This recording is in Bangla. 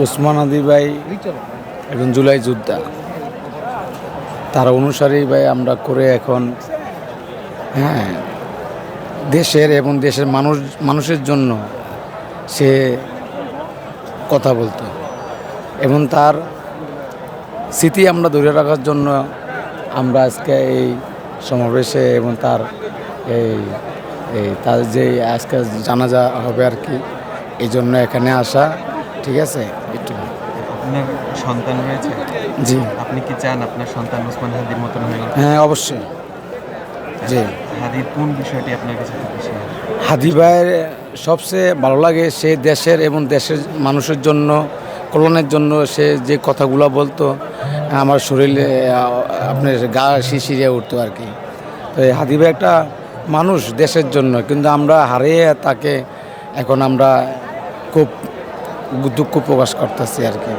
ওসমান হাদি ভাই একজন জুলাই যোদ্ধা, তার অনুসারেই ভাই আমরা করে এখন দেশের এবং দেশের মানুষের জন্য সে কথা বলতো এবং তার স্মৃতি আমরা ধরে রাখার জন্য আমরা আজকে এই সমাবেশে এবং তার এই তার যে আজকে জানাজা হবে আর কি, এই জন্য এখানে আসা। ঠিক আছে, একটু আপনার সন্তান রয়েছে? জি। আপনি কি চান আপনার সন্তান ওসমান হাদির মতন হয়ে? হ্যাঁ, অবশ্যই। জি। হাদির কোন বিষয়টি আপনার কাছে খুব বেশি? হাদি ভাইয়ের সবচেয়ে ভালো লাগে সে দেশের এবং দেশের মানুষের জন্য, কল্যাণের জন্য সে যে কথাগুলো বলতো, আমার শরীরে আপনার গা শিরশিরে উঠতো আর কি। তো এই হাদি ভাই একটা মানুষ দেশের জন্য, কিন্তু আমরা হারিয়ে তাকে এখন আমরা খুব দুঃখ প্রকাশ করতেছি আর কি।